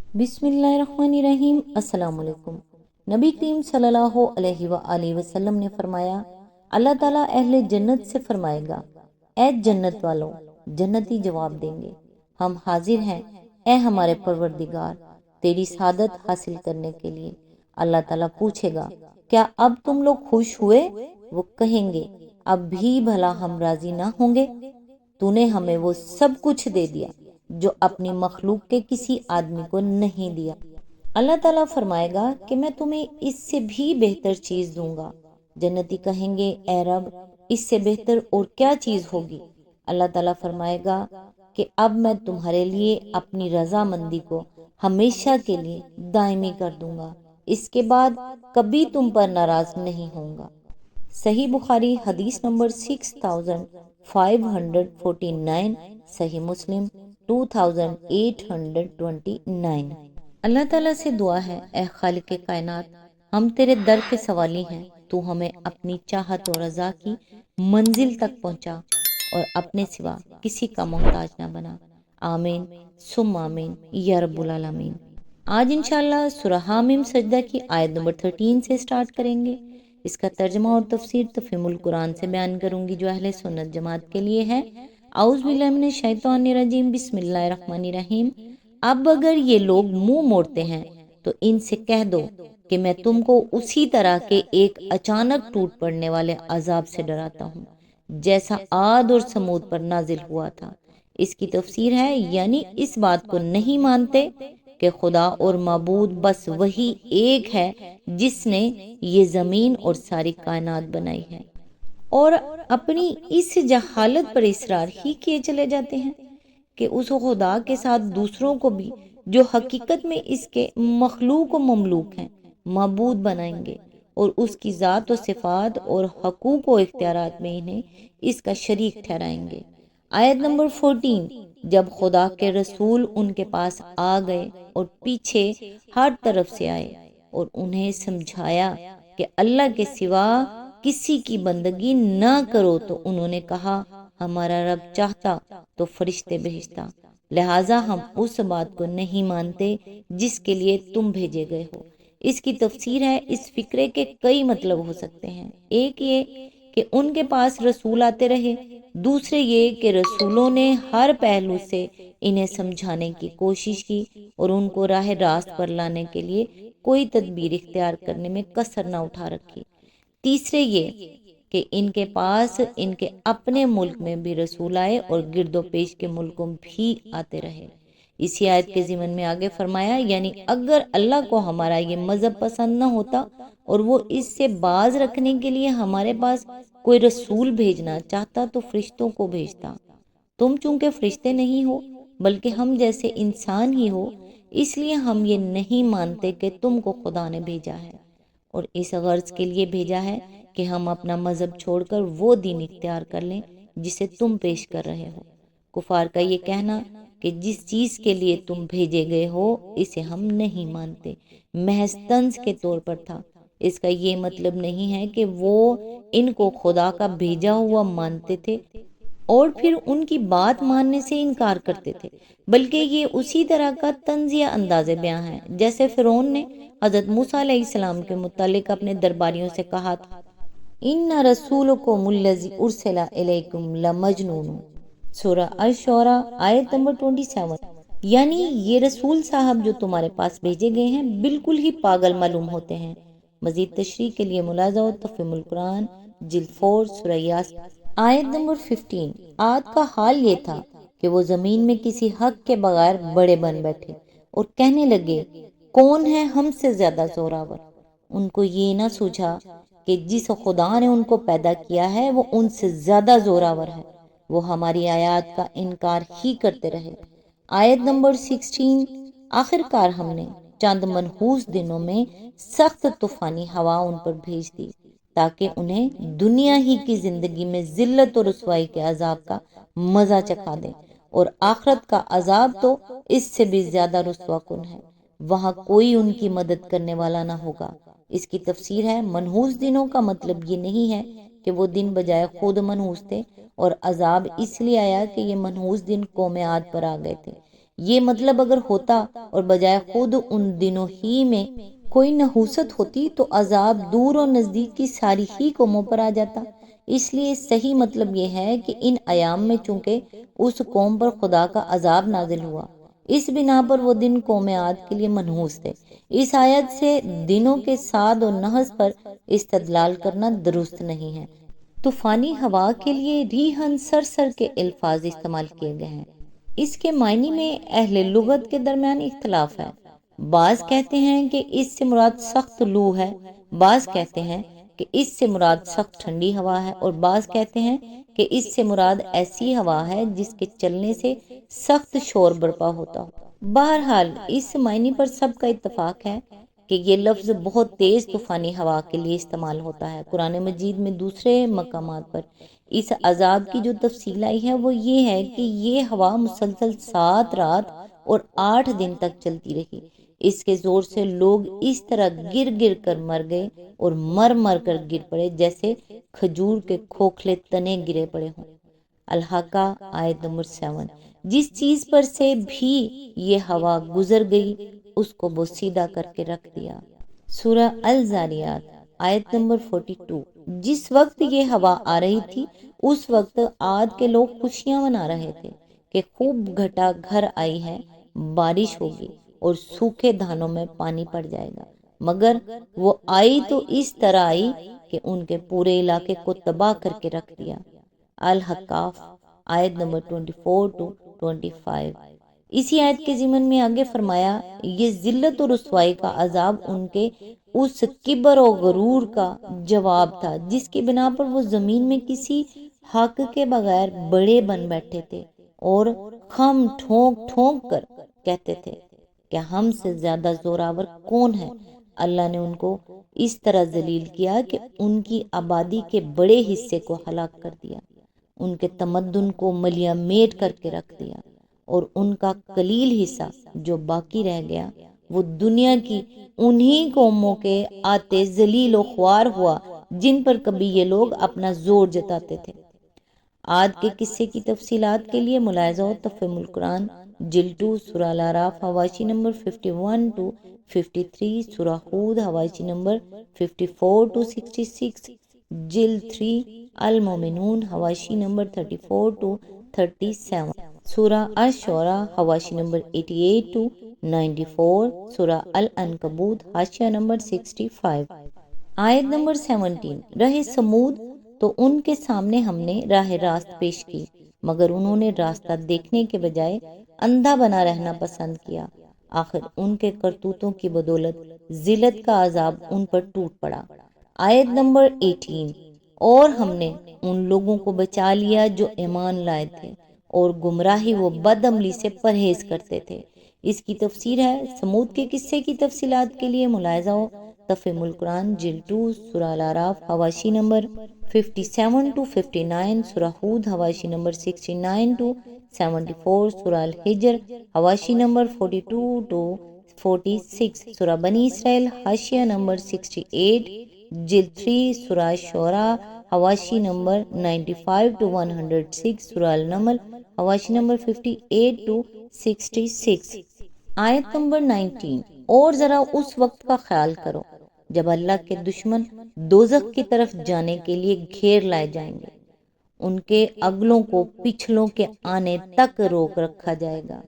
بسم اللہ الرحمن الرحیم۔ السلام علیکم۔ نبی کریم صلی اللہ علیہ وآلہ وسلم نے فرمایا، اللہ تعالیٰ اہل جنت سے فرمائے گا، اے جنت والوں، جنتی جواب دیں گے، ہم حاضر ہیں اے ہمارے پروردگار تیری سعادت حاصل کرنے کے لیے۔ اللہ تعالیٰ پوچھے گا، کیا اب تم لوگ خوش ہوئے؟ وہ کہیں گے، اب بھی بھلا ہم راضی نہ ہوں گے؟ تو نے ہمیں وہ سب کچھ دے دیا جو اپنی مخلوق کے کسی آدمی کو نہیں دیا۔ اللہ تعالیٰ فرمائے گا کہ میں تمہیں اس سے بھی بہتر چیز دوں گا۔ جنتی کہیں گے، اے رب، اس سے بہتر اور کیا چیز ہوگی؟ اللہ تعالیٰ فرمائے گا کہ اب میں تمہارے لیے اپنی رضامندی کو ہمیشہ کے لیے دائمی کر دوں گا، اس کے بعد کبھی تم پر ناراض نہیں ہوں گا۔ صحیح بخاری حدیث نمبر 6549، صحیح مسلم 2829۔ اللہ تعالیٰ سے دعا ہے، اے خالق کائنات، ہم تیرے در کے سوالی ہیں، تو ہمیں اپنی چاہت و رضا کی منزل تک پہنچا اور اپنے سوا کسی کا محتاج نہ بنا۔ آمین ثم آمین یا رب العالمین۔ آج انشاءاللہ سورہ حامیم سجدہ کی آیت نمبر 13 سے سٹارٹ کریں گے۔ اس کا ترجمہ اور تفسیر تفہیم القرآن سے بیان کروں گی جو اہل سنت جماعت کے لیے ہے۔ اعوذ باللہ من الشیطان الرجیم، بسم اللہ الرحمن الرحیم۔ اب اگر یہ لوگ منہ موڑتے ہیں تو ان سے کہہ دو کہ میں تم کو اسی طرح کے ایک اچانک ٹوٹ پڑنے والے عذاب سے ڈراتا ہوں جیسا عاد اور سمود پر نازل ہوا تھا۔ اس کی تفسیر ہے، یعنی اس بات کو نہیں مانتے کہ خدا اور معبود بس وہی ایک ہے جس نے یہ زمین اور ساری کائنات بنائی ہے، اور اپنی اس جہالت پر اصرار ہی کیے چلے جاتے ہیں کہ اس خدا کے ساتھ دوسروں کو بھی جو حقیقت میں اس کے مخلوق و مملوک ہیں معبود بنائیں گے، اور اس کی ذات و صفات اور حقوق و اختیارات میں انہیں اس کا شریک ٹھہرائیں گے۔ آیت نمبر 14، جب خدا کے رسول ان کے پاس آ گئے اور پیچھے ہر طرف سے آئے اور انہیں سمجھایا کہ اللہ کے سوا کسی کی بندگی نہ کرو، تو انہوں نے کہا، ہمارا رب چاہتا تو فرشتے بھیجتا، لہٰذا ہم اس بات کو نہیں مانتے جس کے لیے تم بھیجے گئے ہو۔ اس کی تفسیر ہے، اس فقرے کے کئی مطلب ہو سکتے ہیں۔ ایک یہ کہ ان کے پاس رسول آتے رہے، دوسرے یہ کہ رسولوں نے ہر پہلو سے انہیں سمجھانے کی کوشش کی اور ان کو راہ راست پر لانے کے لیے کوئی تدبیر اختیار کرنے میں کسر نہ اٹھا رکھی۔ تیسرے یہ کہ ان کے پاس ان کے اپنے ملک میں بھی رسول آئے اور گرد و پیش کے ملکوں بھی آتے رہے۔ اسی آیت کے ضمن میں آگے فرمایا، یعنی اگر اللہ کو ہمارا یہ مذہب پسند نہ ہوتا اور وہ اس سے باز رکھنے کے لیے ہمارے پاس کوئی رسول بھیجنا چاہتا تو فرشتوں کو بھیجتا۔ تم چونکہ فرشتے نہیں ہو بلکہ ہم جیسے انسان ہی ہو، اس لیے ہم یہ نہیں مانتے کہ تم کو خدا نے بھیجا ہے، اور اس غرض کے لیے بھیجا ہے کہ ہم اپنا مذہب چھوڑ کر وہ دین اختیار کر لیں جسے تم پیش کر رہے ہو۔ کفار کا یہ کہنا کہ جس چیز کے لیے تم بھیجے گئے ہو اسے ہم نہیں مانتے، محض طنز کے طور پر تھا۔ اس کا یہ مطلب نہیں ہے کہ وہ ان کو خدا کا بھیجا ہوا مانتے تھے اور پھر ان کی بات ماننے سے انکار کرتے تھے، بلکہ یہ اسی طرح کا طنزیہ انداز بیان ہے جیسے فرعون نے حضرت موسیٰ علیہ السلام کے متعلق اپنے درباریوں سے کہا تھا، ان رسولکم الذی ارسل الیکم لمجنون، سورہ الشعراء آیت نمبر 27۔ یعنی یہ رسول صاحب جو تمہارے پاس بھیجے گئے ہیں بالکل ہی پاگل معلوم ہوتے ہیں۔ مزید تشریح کے لیے ملاحظہ و تفہیم القرآن جلد 4 سورہ یاسین آیت نمبر 15۔ عاد کا حال یہ تھا کہ وہ زمین میں کسی حق کے بغیر بڑے بن بیٹھے اور کہنے لگے، کون ہے ہم سے زیادہ زوراور؟ ان کو یہ نہ سوچا کہ جس خدا نے ان کو پیدا کیا ہے وہ ان سے زیادہ زوراور ہے، وہ ہماری آیات کا انکار ہی کرتے رہے۔ آیت نمبر 16۔ آخر کار ہم نے چند منحوس دنوں میں سخت طوفانی ہوا ان پر بھیج دی تاکہ انہیں دنیا ہی کی زندگی میں ذلت و رسوائی کے عذاب کا مزہ چکھا دیں، اور آخرت کا عذاب تو اس سے بھی زیادہ رسوا کن ہے، وہاں کوئی ان کی مدد کرنے والا نہ ہوگا۔ اس کی تفسیر ہے، منحوس دنوں کا مطلب یہ نہیں ہے کہ وہ دن بجائے خود منحوس تھے، اور عذاب اس لیے آیا کہ یہ منحوس دن قوم عاد پر آ گئے تھے، یہ مطلب اگر ہوتا اور بجائے خود ان دنوں ہی میں کوئی نحوست ہوتی تو عذاب دور اور نزدیک کی ساری ہی قوموں پر آ جاتا۔ اس لیے صحیح مطلب یہ ہے کہ ان ایام میں چونکہ اس قوم پر خدا کا عذاب نازل ہوا، اس بنا پر وہ دن قوم عاد کے لیے منحوس تھے۔ اس آیت سے دنوں کے سعد و نحس پر استدلال کرنا درست نہیں ہے۔ طوفانی ہوا کے لیے ریحن سرسر کے الفاظ استعمال کیے گئے ہیں۔ اس کے معنی میں اہل لغت کے درمیان اختلاف ہے۔ بعض کہتے ہیں کہ اس سے مراد سخت لو ہے، بعض کہتے ہیں کہ اس سے مراد سخت ٹھنڈی ہوا ہے، اور بعض کہتے ہیں کہ اس سے مراد ایسی ہوا ہے جس کے چلنے سے سخت شور برپا ہوتا ہو۔ بہرحال اس معنی پر سب کا اتفاق ہے کہ یہ لفظ بہت تیز طوفانی ہوا کے لیے استعمال ہوتا ہے۔ قرآن مجید میں دوسرے مقامات پر اس عذاب کی جو تفصیل آئی ہے وہ یہ ہے کہ یہ ہوا مسلسل 7 رات اور 8 دن تک چلتی رہی۔ اس کے زور سے لوگ اس طرح گر گر کر مر گئے اور مر مر کر گر پڑے جیسے کھجور کے کھوکھلے تنے گرے پڑے ہوں۔ الحاقہ آیت نمبر 7۔ جس چیز پر سے بھی یہ ہوا گزر گئی اس کو بوسیدہ کر کے رکھ دیا۔ سورہ الزاریات آیت نمبر 42۔ جس وقت یہ ہوا آ رہی تھی اس وقت عاد کے لوگ خوشیاں منا رہے تھے کہ خوب گھٹا گھر آئی ہے، بارش ہوگی اور سوکھے دھانوں میں پانی پڑ جائے گا، مگر وہ آئی تو اس طرح آئی کہ ان کے پورے علاقے کو تباہ کر کے رکھ دیا۔ الحقاف آیت نمبر 24 to 25۔ اسی آیت کے ضمن میں آگے فرمایا، یہ ذلت اور رسوائی کا عذاب ان کے اس کبر و غرور کا جواب تھا جس کی بنا پر وہ زمین میں کسی حق کے بغیر بڑے بن بیٹھے تھے اور خم ٹھونک ٹھونک کر کہتے تھے کہ ہم سے زیادہ زوراور کون ہے۔ اللہ نے ان کو اس طرح ذلیل کیا کہ ان کی آبادی کے بڑے حصے کو ہلاک کر دیا، ان کے تمدن کو ملیہ میٹ کر کے رکھ دیا، اور ان کا قلیل حصہ جو باقی رہ گیا وہ دنیا کی انہی قوموں کے آتے ذلیل و خوار ہوا جن پر کبھی یہ لوگ اپنا زور جتاتے تھے۔ عاد کے قصے کی تفصیلات کے لیے ملاحظہ ہو تفہیم القرآن جلد 2 سورہ الاعراف حواشی نمبر 51 to 53، سورہ ہود حواشی نمبر 54 to 66، جلد 3 المومنون حواشی نمبر 34 to 37، سورہ الشعراء حواشی نمبر 88 to 94، سورہ العنکبوت حاشیہ نمبر 65۔ آیت نمبر 17۔ رہ سمود تو ان کے سامنے ہم نے راہ راست پیش کی، مگر انہوں نے راستہ دیکھنے کے بجائے اندھا بنا رہنا پسند کیا، آخر ان کے کرتوتوں کی بدولت ذلت کا عذاب ان پر ٹوٹ پڑا۔ آیت نمبر 18۔ اور ہم نے ان لوگوں کو بچا لیا جو ایمان لائے تھے اور گمراہی و بد عملی سے پرہیز کرتے تھے۔ اس کی تفسیر ہے۔ سمود کے قصے کی تفصیلات کے لیے ملاحظہ ہو تفہیم القرآن جلد 2 سورہ الاعراف حواشی نمبر 57 to 59، سورہ ہود حواشی نمبر 69 to 74، سورہ الحجر حواشی نمبر 42 to 46، سورہ بنی اسرائیل حاشیہ نمبر 68، جلد 3 سورہ شعراء حواشی نمبر 95 to 106، سورہ النمل حواشی نمبر 58 to 66۔ آیت نمبر 19۔ اور ذرا اس وقت کا خیال کرو جب اللہ کے دشمن دوزخ کی طرف جانے کے لیے گھیر لائے جائیں گے، ان کے اگلوں کو پچھلوں کے آنے تک روک رکھا جائے گا۔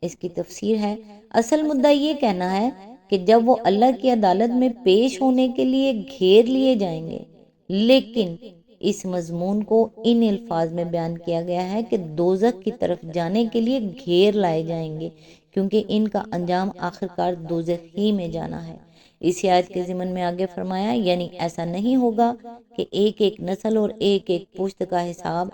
اس کی تفسیر ہے۔ اصل مدعا یہ کہنا ہے کہ جب وہ اللہ کی عدالت میں پیش ہونے کے لیے گھیر لیے جائیں گے، لیکن اس مضمون کو ان الفاظ میں بیان کیا گیا ہے کہ دوزخ کی طرف جانے کے لیے گھیر لائے جائیں گے، کیونکہ ان کا انجام آخرکار دوزخ ہی میں جانا ہے۔ اسی آیت کے ضمن میں آگے فرمایا، یعنی ایسا نہیں ہوگا کہ ایک ایک نسل اور ایک ایک پشت کا حساب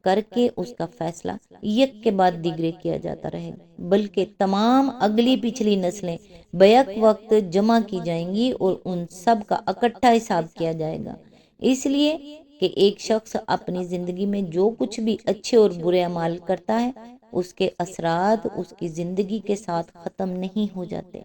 کر کے اس کا فیصلہ یک کے بعد دیگرے کیا جاتا رہے گا، بلکہ تمام اگلی پچھلی نسلیں بیک وقت جمع کی جائیں گی اور ان سب کا اکٹھا حساب کیا جائے گا، اس لیے کہ ایک شخص اپنی زندگی میں جو کچھ بھی اچھے اور برے اعمال کرتا ہے اس کے اثرات اس کی زندگی کے ساتھ ختم نہیں ہو جاتے،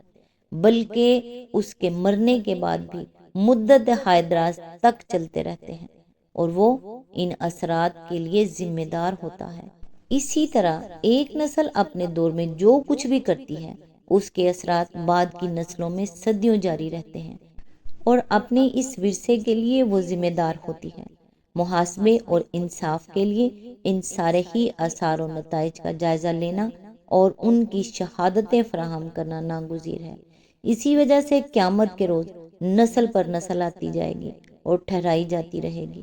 بلکہ اس کے مرنے کے بعد بھی مدت ہائے دراز تک چلتے رہتے ہیں اور وہ ان اثرات کے لیے ذمہ دار ہوتا ہے۔ اسی طرح ایک نسل اپنے دور میں جو کچھ بھی کرتی ہے اس کے اثرات بعد کی نسلوں میں صدیوں جاری رہتے ہیں، اور اپنے اس ورثے کے لیے وہ ذمہ دار ہوتی ہے۔ محاسبے اور انصاف کے لیے ان سارے ہی آثار و نتائج کا جائزہ لینا اور ان کی شہادتیں فراہم کرنا ناگزیر ہے۔ اسی وجہ سے قیامت کے روز نسل پر نسل آتی جائے گی اور ٹھہرائی جاتی رہے گی۔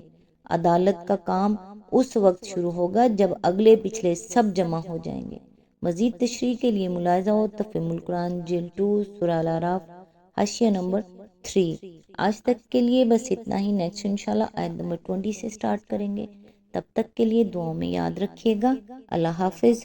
عدالت کا کام اس وقت شروع ہوگا جب اگلے پچھلے سب جمع ہو جائیں گے۔ مزید تشریح کے لیے ملاحظہ ہو تفہیم القرآن جلد 2 سورہ الاعراف حاشیہ نمبر 3۔ آج تک کے لیے بس اتنا ہی، نیکسٹ انشاءاللہ آیت نمبر 20 سے سٹارٹ کریں گے۔ تب تک کے لیے دعاؤں میں یاد رکھیے گا۔ اللہ حافظ۔